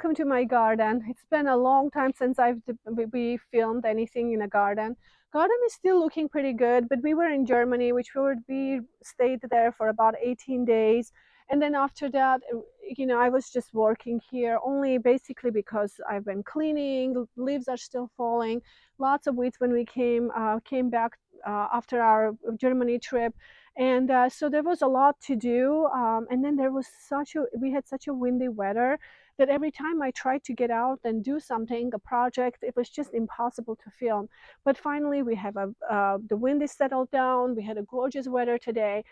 welcome to my garden. It's been a long time since we filmed anything in a garden. Garden is still looking pretty good, but we were in Germany, which we stayed there for about 18 days. And then after that, I was just working here only basically because I've been cleaning, leaves are still falling, lots of weeds when we came back after our Germany trip. And so there was a lot to do, and then we had such a windy weather that every time I tried to get out and do something, a project, it was just impossible to film. But finally, the wind is settled down. We had a gorgeous weather today.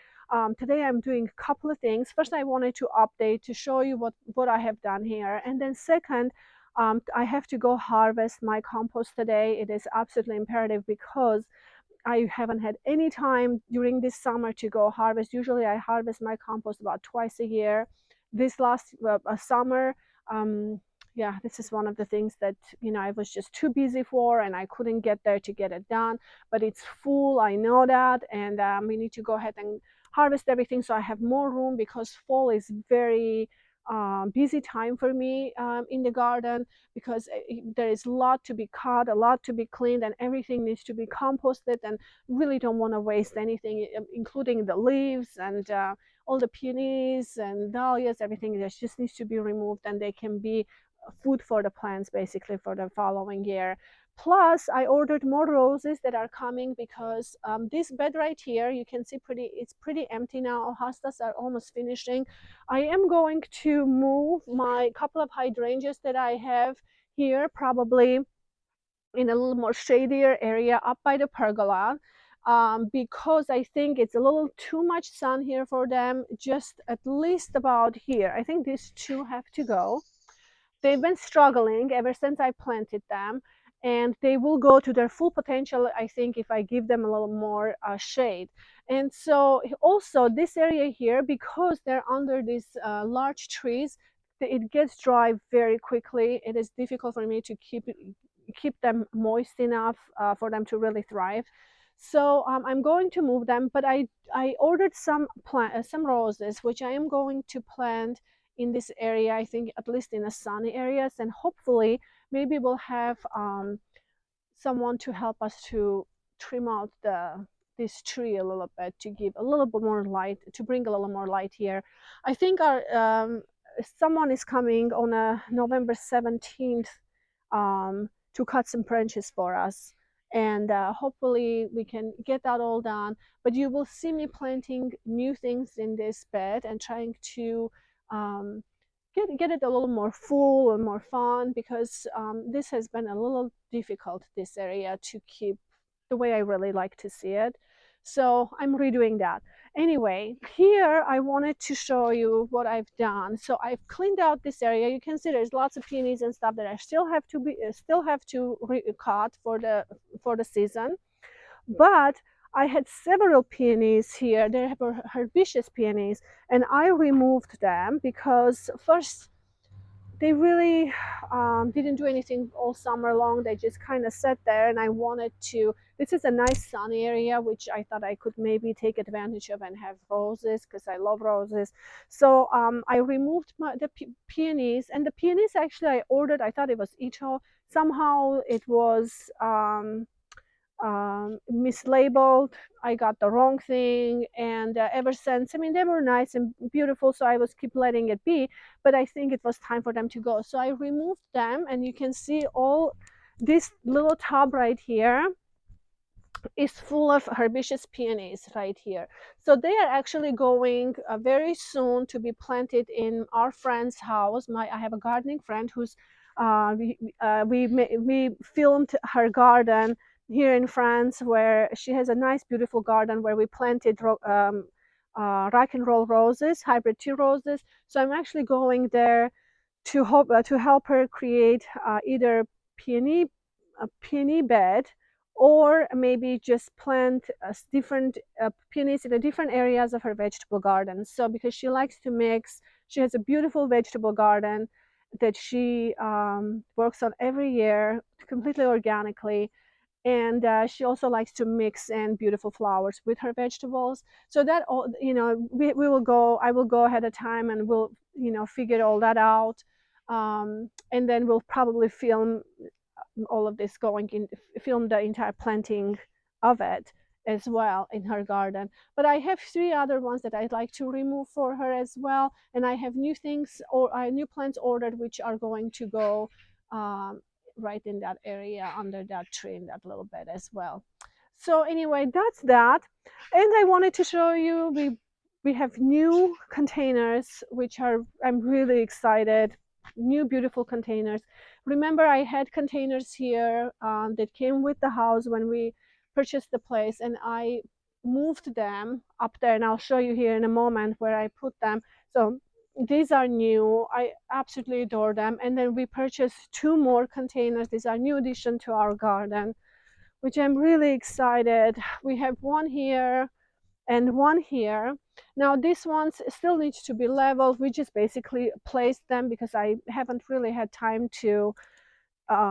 Today I'm doing a couple of things. First, I wanted to update to show you what I have done here, and then second, I have to go harvest my compost today. It is absolutely imperative because I haven't had any time during this summer to go harvest. Usually I harvest my compost about twice a year. This last summer, um, yeah, this is one of the things that, I was just too busy for and I couldn't get there to get it done. But it's full, I know that, and we need to go ahead and harvest everything so I have more room because fall is very busy time for me in the garden because there is a lot to be cut, a lot to be cleaned, and everything needs to be composted. And really don't want to waste anything, including the leaves and all the peonies and dahlias. Everything that just needs to be removed, and they can be food for the plants basically for the following year. Plus, I ordered more roses that are coming because this bed right here, you can see it's pretty empty now. Hostas are almost finishing. I am going to move my couple of hydrangeas that I have here, probably in a little more shadier area up by the pergola, because I think it's a little too much sun here for them, just at least about here. I think these two have to go. They've been struggling ever since I planted them, and they will go to their full potential, I think, if I give them a little more shade. And so also this area here, because they're under these large trees, it gets dry very quickly. It is difficult for me to keep them moist enough for them to really thrive. So I'm going to move them, but I ordered some roses, which I am going to plant in this area, I think at least in the sunny areas, and hopefully maybe we'll have someone to help us to trim out this tree a little bit to give a little bit more light, to bring a little more light here. I think our someone is coming on November 17th to cut some branches for us, and hopefully we can get that all done. But you will see me planting new things in this bed and trying to um, get it a little more full and more fun, because this has been a little difficult, this area, to keep the way I really like to see it. So I'm redoing that. Anyway, here I wanted to show you what I've done. So I've cleaned out this area. You can see there's lots of peonies and stuff that I still have to cut for the season. But I had several peonies here. They were herbaceous peonies, and I removed them because first they really didn't do anything all summer long. They just kind of sat there, and I wanted to. This is a nice sunny area, which I thought I could maybe take advantage of and have roses because I love roses. So I removed the peonies, and the peonies actually I ordered. I thought it was Ito. Somehow it was mislabeled. I got the wrong thing, and ever since, I mean, they were nice and beautiful, so I was keep letting it be. But I think it was time for them to go, so I removed them, and you can see all this little tub right here is full of herbaceous peonies right here. So they are actually going very soon to be planted in our friend's house. I have a gardening friend who's we filmed her garden here in France, where she has a nice, beautiful garden where we planted rock and roll roses, hybrid tea roses. So I'm actually going there to help her create either peony a peony bed, or maybe just plant different peonies in the different areas of her vegetable garden. So because she likes to mix, she has a beautiful vegetable garden that she works on every year completely organically, and she also likes to mix in beautiful flowers with her vegetables. So that all, we will go I will go ahead of time and we'll figure all that out. And then we'll probably film all of this going in, film the entire planting of it as well in her garden. But I have three other ones that I'd like to remove for her as well, and I have new things or new plants ordered which are going to go um, right in that area under that tree in that little bed as well. So anyway, that's that. And I wanted to show you, we have new containers which are, I'm really excited, new beautiful containers. Remember, I had containers here that came with the house when we purchased the place, and I moved them up there, and I'll show you here in a moment where I put them. So these are new. I absolutely adore them. And then we purchased two more containers. These are new addition to our garden, which I'm really excited. We have one here and one here. Now these ones still need to be leveled. We just basically placed them because I haven't really had time to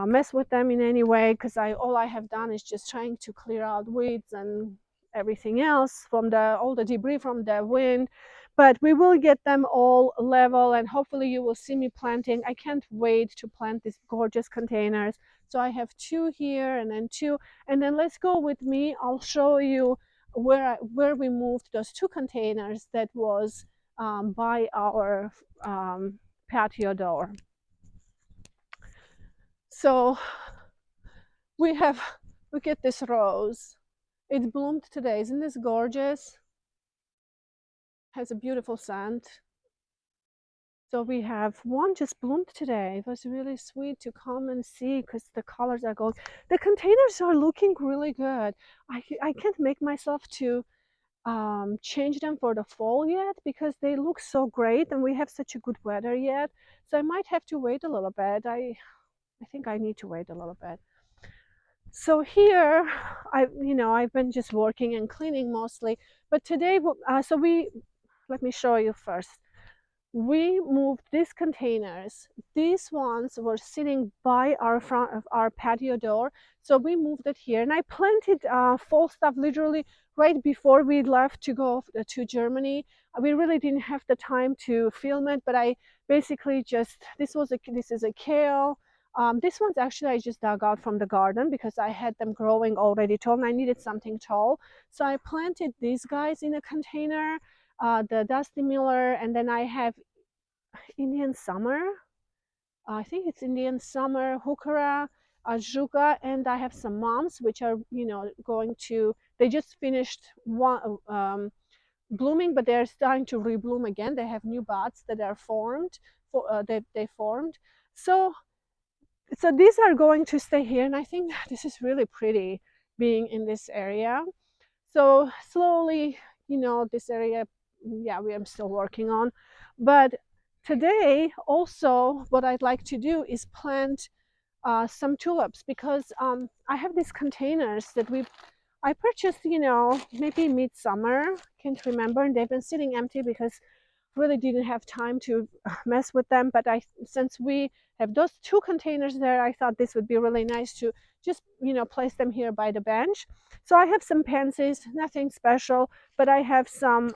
mess with them in any way, because all I have done is just trying to clear out weeds and everything else from all the debris from the wind. But we will get them all level, and hopefully you will see me planting. I can't wait to plant these gorgeous containers. So I have two here and then two, and then let's go with me. I'll show you where we moved those two containers that was by our patio door. So we have, look at this rose. It bloomed today. Isn't this gorgeous? Has a beautiful scent. So we have one just bloomed today. It was really sweet to come and see because the colors are gold. The containers are looking really good. I can't make myself to change them for the fall yet because they look so great and we have such a good weather yet. So I might have to wait a little bit. I think I need to wait a little bit. So here, I've been just working and cleaning mostly, but today, let me show you first. We moved these containers. These ones were sitting by our front of our patio door. So we moved it here, and I planted fall stuff literally right before we left to go to Germany. We really didn't have the time to film it, but I basically just, this is a kale. This one's actually I just dug out from the garden because I had them growing already tall and I needed something tall. So I planted these guys in a container, the Dusty Miller, and then I have Indian Summer. I think it's Indian Summer, Hukara, Ajuga, and I have some moms which are, going to, they just finished one blooming, but they're starting to rebloom again. They have new buds that are formed, they formed. So these are going to stay here, and I think this is really pretty being in this area. So slowly, this area, yeah, we am still working on. But today, also, what I'd like to do is plant some tulips because I have these containers that I purchased, maybe midsummer, can't remember, and they've been sitting empty because really didn't have time to mess with them. But since we have those two containers there, I thought this would be really nice to just place them here by the bench. So I have some pansies, nothing special, but I have some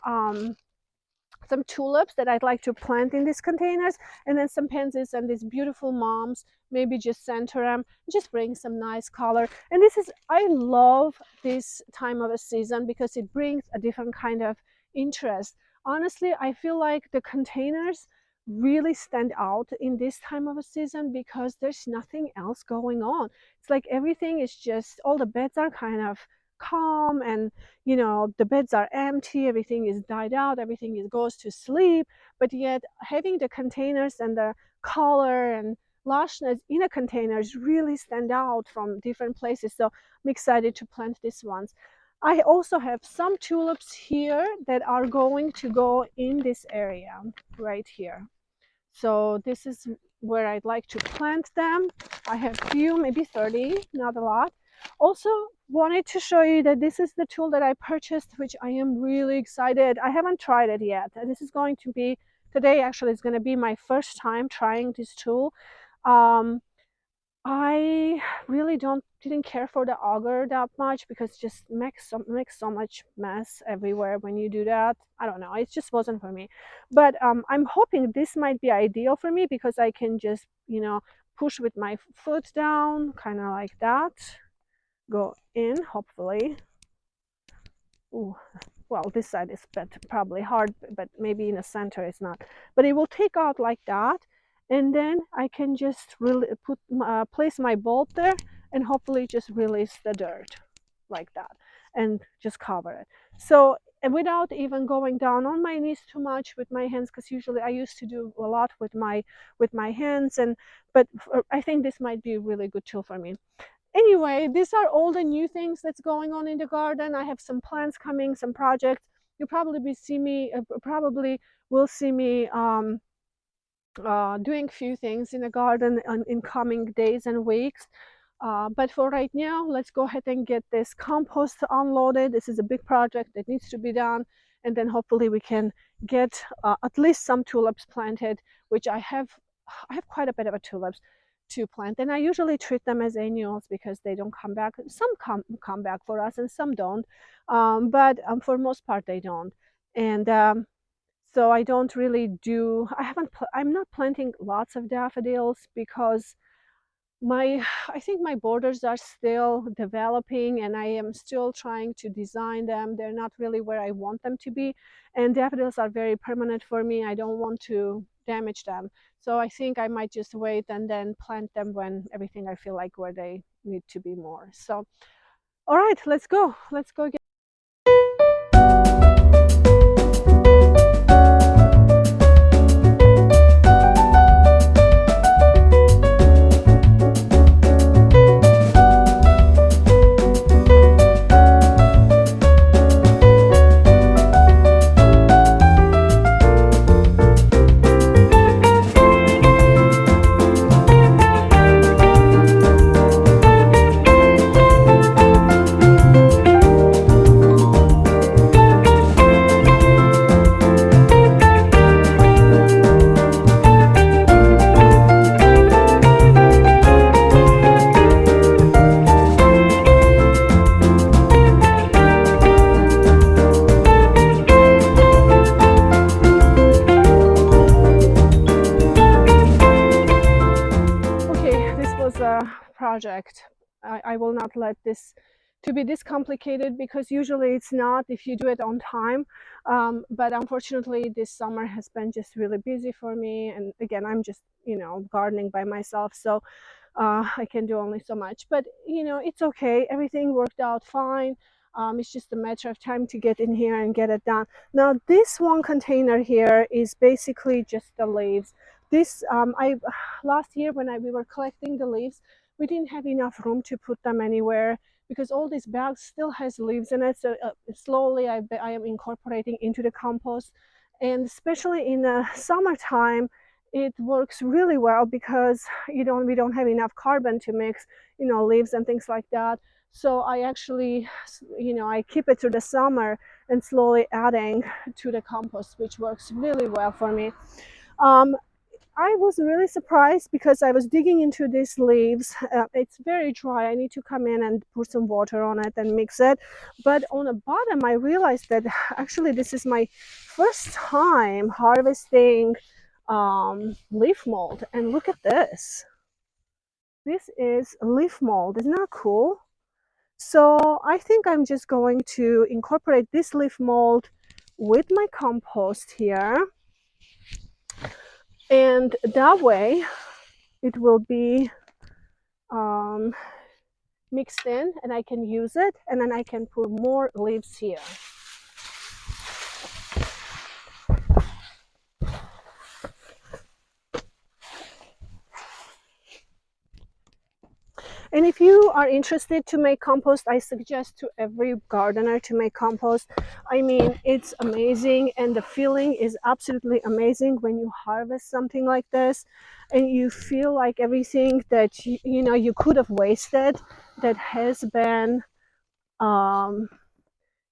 tulips that I'd like to plant in these containers, and then some pansies and these beautiful moms, maybe just center them, just bring some nice color. And I love this time of a season because it brings a different kind of interest. Honestly, I feel like the containers really stand out in this time of a season because there's nothing else going on. It's like everything is just, all the beds are kind of calm, and the beds are empty, everything is died out, everything goes to sleep. But yet having the containers and the color and lushness in a containers really stand out from different places. So I'm excited to plant these ones. I also have some tulips here that are going to go in this area right here. So this is where I'd like to plant them. I have few, maybe 30, not a lot. Also wanted to show you that this is the tool that I purchased, which I am really excited. I haven't tried it yet. This is going to be, today actually is going to be my first time trying this tool. Um, I really didn't care for the auger that much because it just makes so much mess everywhere when you do that. I don't know. It just wasn't for me. But I'm hoping this might be ideal for me because I can just push with my foot down, kind of like that. Go in, hopefully. Ooh, well, this side is probably hard, but maybe in the center it's not. But it will take out like that, and then I can just really place my bulb there, and hopefully just release the dirt like that, and just cover it. So and without even going down on my knees too much with my hands, because usually I used to do a lot with my hands, and but I think this might be a really good tool for me. Anyway, these are all the new things that's going on in the garden. I have some plants coming, some projects. You probably will see me doing few things in the garden in coming days and weeks. But for right now, let's go ahead and get this compost unloaded. This is a big project that needs to be done, and then hopefully we can get at least some tulips planted, which I have. I have quite a bit of a tulips to plant, and I usually treat them as annuals because they don't come back. Some come back for us, and some don't. But for most part, they don't. And so I don't really do. I'm not planting lots of daffodils because my I think my borders are still developing and I am still trying to design them. They're not really where I want them to be, and daffodils are very permanent for me. I don't want to damage them, so I think I might just wait and then plant them when everything I feel like where they need to be more. So all right, let's go get. Okay, this was a project. I will not let this to be this complicated because usually it's not if you do it on time. But unfortunately, this summer has been just really busy for me. And again, I'm just, gardening by myself. So I can do only so much. But, it's okay. Everything worked out fine. It's just a matter of time to get in here and get it done. Now, this one container here is basically just the leaves. This I last year when we were collecting the leaves, we didn't have enough room to put them anywhere because all these bags still has leaves in it. So slowly I am incorporating into the compost, and especially in the summertime, it works really well because we don't have enough carbon to mix, leaves and things like that. So I actually, I keep it through the summer and slowly adding to the compost, which works really well for me. Um, I was really surprised because I was digging into these leaves. It's very dry. I need to come in and put some water on it and mix it. But on the bottom, I realized that actually this is my first time harvesting leaf mold. And look at this. This is leaf mold. Isn't that cool? So I think I'm just going to incorporate this leaf mold with my compost here. And that way it will be mixed in and I can use it, and then I can put more leaves here. And if you are interested to make compost, I suggest to every gardener to make compost. I mean, it's amazing, and the feeling is absolutely amazing when you harvest something like this and you feel like everything that you could have wasted that has been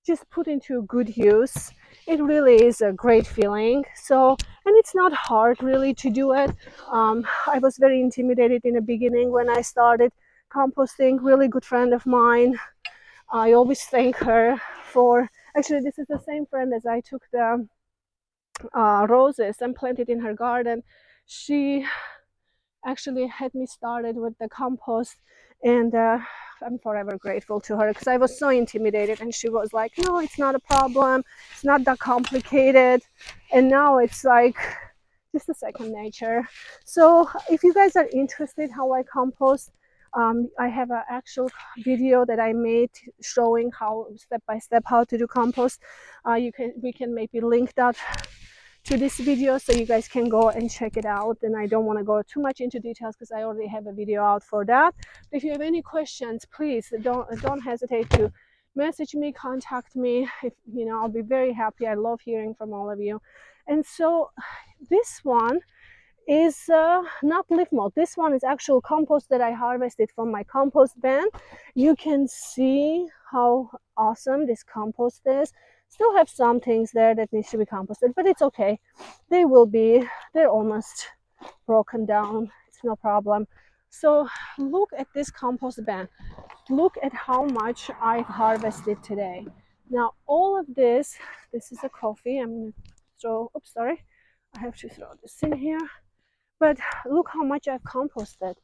just put into good use. It really is a great feeling. So, and it's not hard really to do it. I was very intimidated in the beginning when I started composting. Really good friend of mine. I always thank her for. Actually, this is the same friend as I took the roses and planted in her garden. She actually had me started with the compost, and I'm forever grateful to her because I was so intimidated, and she was like, no, it's not a problem, it's not that complicated, and now it's like just a second nature. So if you guys are interested how I compost, I have an actual video that I made showing how step by step how to do compost. We can maybe link that to this video so you guys can go and check it out. And I don't want to go too much into details because I already have a video out for that. But if you have any questions, please don't hesitate to message me, contact me. If you know, I'll be very happy. I love hearing from all of you. And so this one is not leaf mold. This one is actual compost that I harvested from my compost bin. You can see how awesome this compost is. Still have some things there that needs to be composted, but it's okay. They will be. They're almost broken down. It's no problem. So look at this compost bin. Look at how much I harvested today. Now all of this is a coffee. I'm gonna throw. Oops, sorry. I have to throw this in here. But look how much I've composted.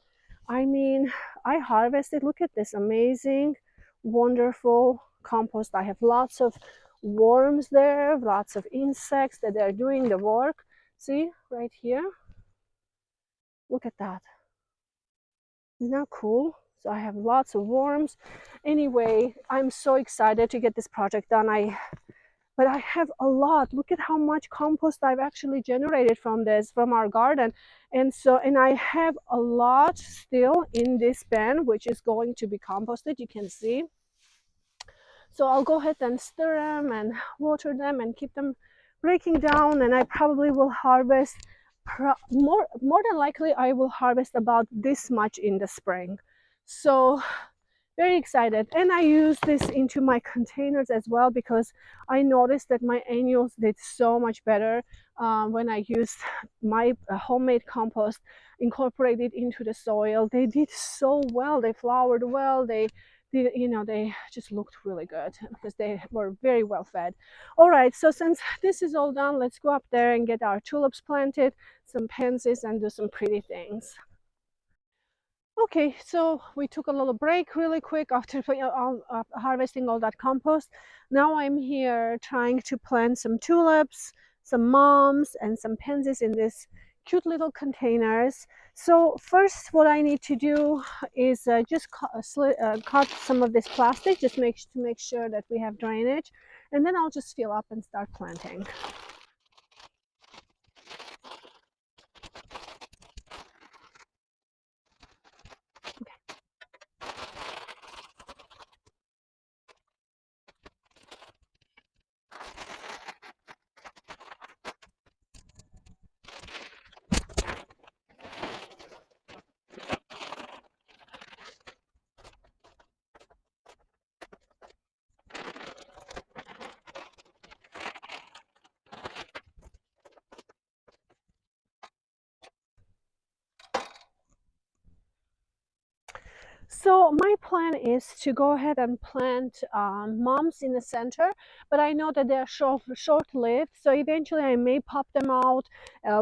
I mean, I harvested, look at this amazing, wonderful compost. I have lots of worms there, lots of insects that are doing the work. See, right here, look at that. Isn't that cool? So I have lots of worms. Anyway, I'm so excited to get this project done. But I have a lot. Look at how much compost I've actually generated from this, from our garden. And I have a lot still in this bin, which is going to be composted, you can see. So I'll go ahead and stir them and water them and keep them breaking down. And I probably will harvest, more than likely, I will harvest about this much in the spring. So very excited. And I use this into my containers as well because I noticed that my annuals did so much better when I used my homemade compost, incorporated into the soil. They did so well. They flowered well. They did, you know, they just looked really good because they were very well fed. All right, so since this is all done, let's go up there and get our tulips planted, some pansies, and do some pretty things. Okay, so we took a little break really quick after harvesting all that compost. Now I'm here trying to plant some tulips, some mums, and some pansies in these cute little containers. So first, what I need to do is just cut some of this plastic, just to make sure that we have drainage, and then I'll just fill up and start planting. So my plan is to go ahead and plant mums in the center, but I know that they're short-lived, so eventually I may pop them out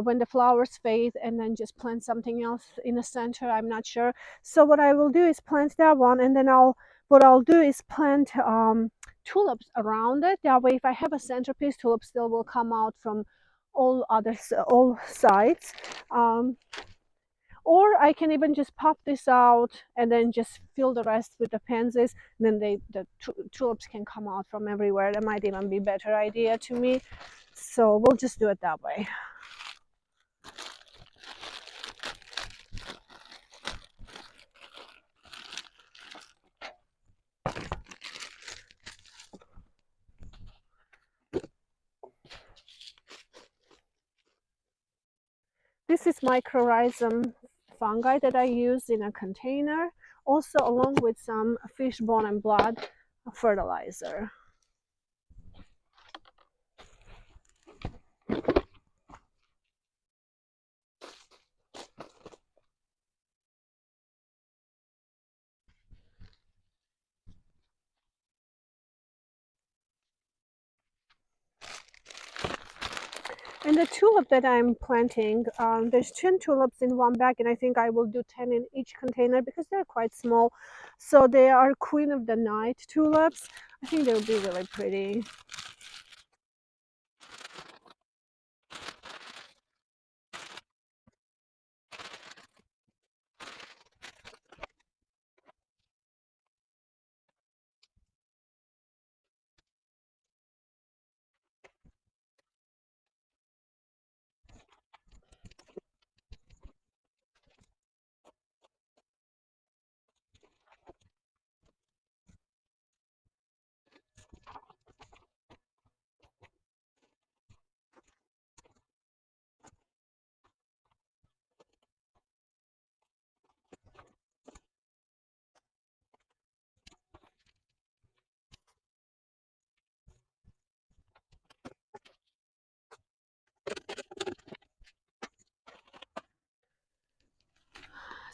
when the flowers fade and then just plant something else in the center. I'm not sure. So what I will do is plant that one, and then what I'll do is plant tulips around it. That way, if I have a centerpiece, tulips still will come out from all sides. Or I can even just pop this out and then just fill the rest with the pansies, and then the tulips can come out from everywhere. That might even be a better idea to me. So we'll just do it that way. This is mycorrhizum fungi that I use in a container, also along with some fish bone and blood fertilizer. And the tulip that I'm planting, there's 10 tulips in one bag, and I think I will do 10 in each container because they're quite small. So they are Queen of the Night tulips. I think they'll be really pretty.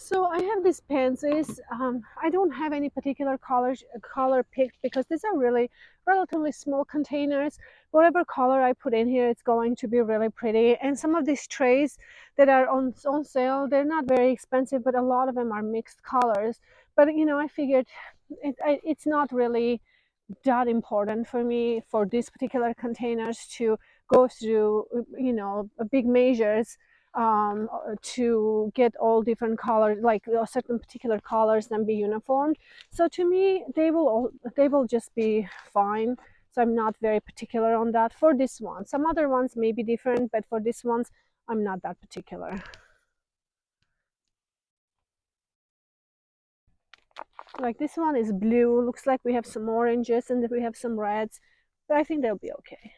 So I have these pansies. I don't have any particular color picked because these are really relatively small containers. Whatever color I put in here, it's going to be really pretty. And some of these trays that are on sale, they're not very expensive, but a lot of them are mixed colors. But I figured it's not really that important for me for these particular containers to go through big measures to get all different colors, like certain particular colors, and be uniform. So to me they will just be fine. So I'm not very particular on that for this one. Some other ones may be different, but for this ones I'm not that particular. Like this one is blue, looks like we have some oranges and then we have some reds, but I think they'll be okay.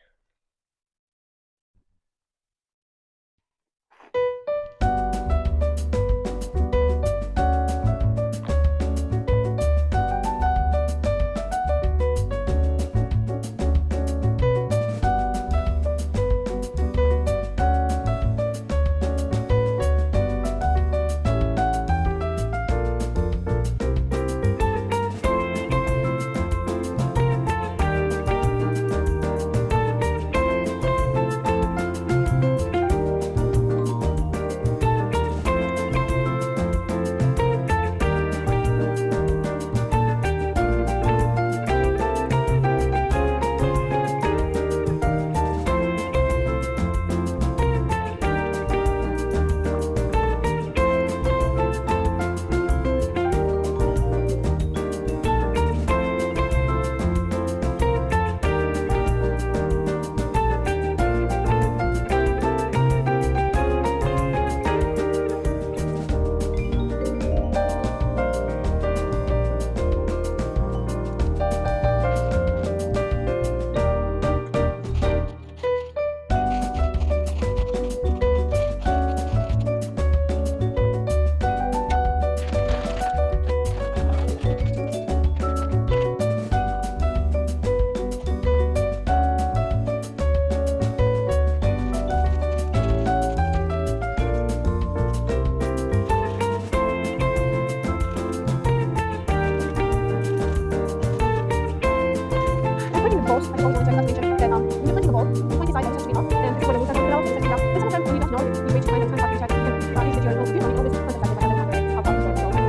I'm putting the post, I don't want to mention that when you're putting the ball, you point the side also to be up, and this is where the roots are going to develop, etc. But sometimes when you don't know, you reach kind of up your check, you can easily do it. You know, always point the side, I don't wonder how far this will go.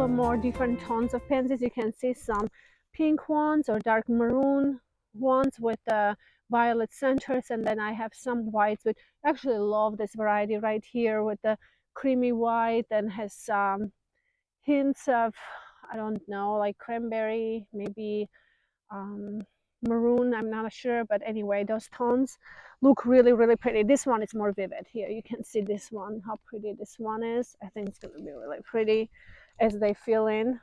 little more different tones of pansies. You can see some pink ones or dark maroon ones with violet centers, and then I have some whites, which I actually love this variety right here with the creamy white and has hints of, I don't know, like cranberry, maybe um, maroon, I'm not sure, but anyway, those tones look really, really pretty. This one is more vivid. Here you can see this one, how pretty this one is. I think it's going to be really pretty as they fill in.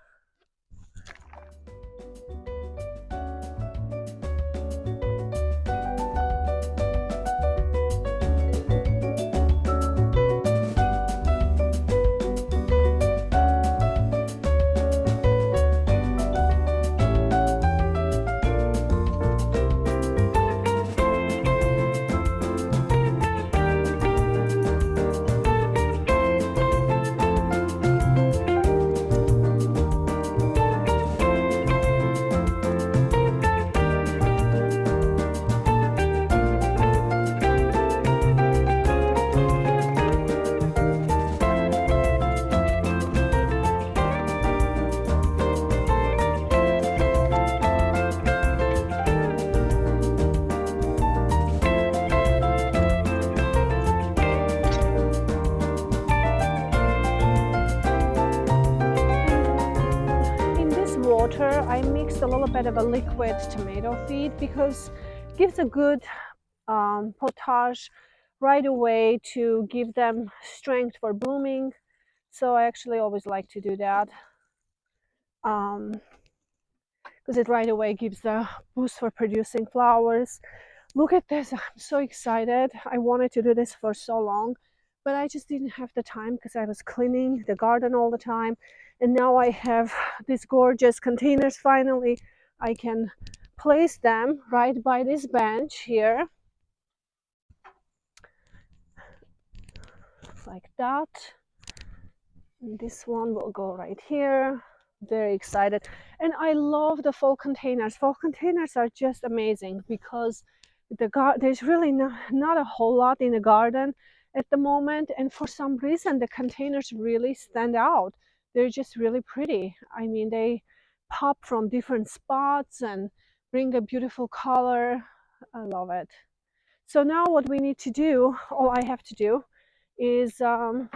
I mixed a little bit of a liquid tomato feed because it gives a good potage right away to give them strength for blooming. So I actually always like to do that because it right away gives the boost for producing flowers. Look at this, I'm so excited. I wanted to do this for so long, but I just didn't have the time because I was cleaning the garden all the time. And now I have these gorgeous containers. Finally, I can place them right by this bench here. Like that. And this one will go right here. Very excited. And I love the fall containers. Fall containers are just amazing because there's really not a whole lot in the garden at the moment, and for some reason the containers really stand out. They're just really pretty. I mean, they pop from different spots and bring a beautiful color. I love it. So now what we need to do, all I have to do is to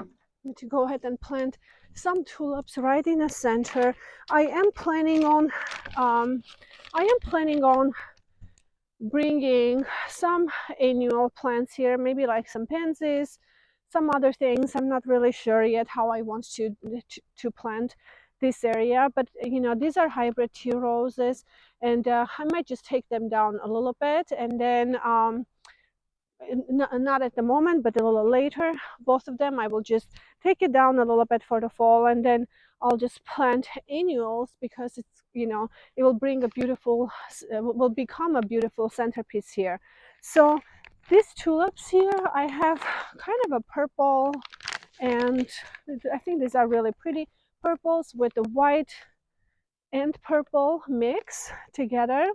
go ahead and plant some tulips right in the center. I am planning on bringing some annual plants here, maybe like some pansies, some other things. I'm not really sure yet how I want to plant this area, but you know, these are hybrid tea roses, and I might just take them down a little bit, and then not at the moment, but a little later, both of them I will just take it down a little bit for the fall, and then I'll just plant annuals because it's, you know, it will bring a beautiful will become a beautiful centerpiece here. So these tulips here, I have kind of a purple, and I think these are really pretty purples with the white and purple mix together.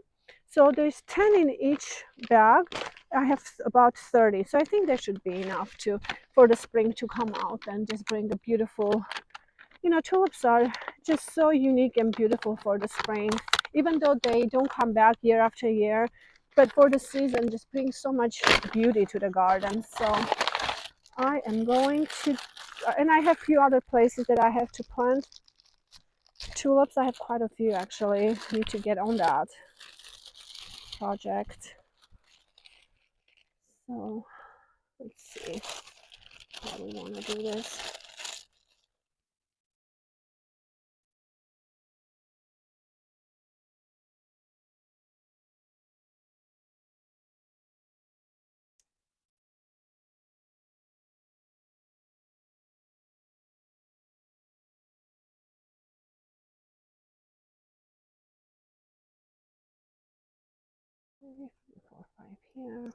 So there's 10 in each bag. I have about 30, so I think there should be enough to for the spring to come out and just bring a beautiful, you know, tulips are just so unique and beautiful for the spring, even though they don't come back year after year, but for the season just brings so much beauty to the garden. So I am going to, and I have a few other places that I have to plant tulips. I have quite a few actually. I need to get on that project. So let's see how we want to do this. Maybe 4, 5 here.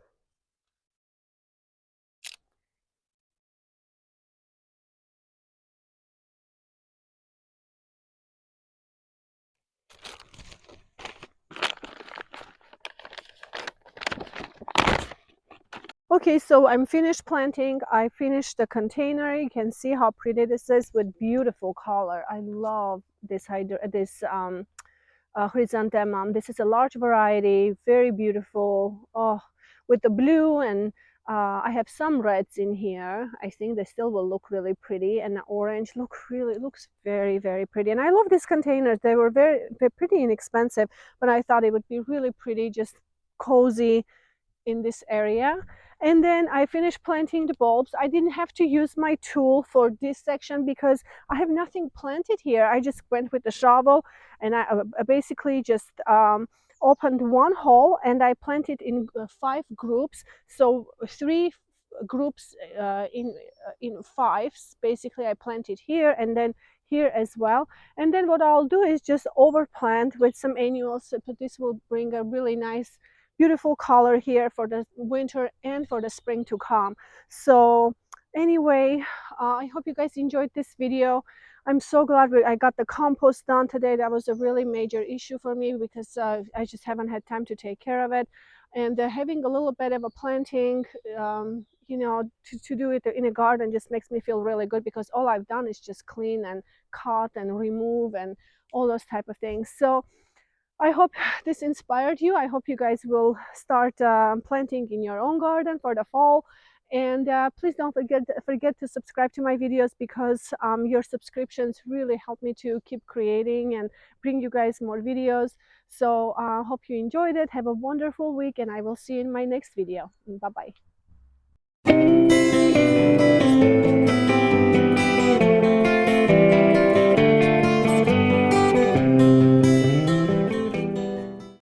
Okay, so I'm finished planting. I finished the container. You can see how pretty this is with beautiful color. I love this chrysanthemum. This is a large variety, very beautiful. Oh, with the blue and I have some reds in here. I think they still will look really pretty, and the orange looks very, very pretty. And I love these containers. They're pretty inexpensive, but I thought it would be really pretty, just cozy in this area. And then I finished planting the bulbs. I didn't have to use my tool for this section because I have nothing planted here. I just went with the shovel and I basically just opened one hole and I planted in 5 groups. So 3 groups in fives. Basically, I planted here and then here as well. And then what I'll do is just overplant with some annuals, but this will bring a really nice beautiful color here for the winter and for the spring to come. So anyway, I hope you guys enjoyed this video. I'm so glad I got the compost done today. That was a really major issue for me because I just haven't had time to take care of it. And having a little bit of a planting, to do it in a garden just makes me feel really good because all I've done is just clean and cut and remove and all those type of things. So I hope this inspired you. I hope you guys will start planting in your own garden for the fall. And please don't forget to subscribe to my videos because your subscriptions really help me to keep creating and bring you guys more videos. So I hope you enjoyed it. Have a wonderful week and I will see you in my next video. Bye-bye.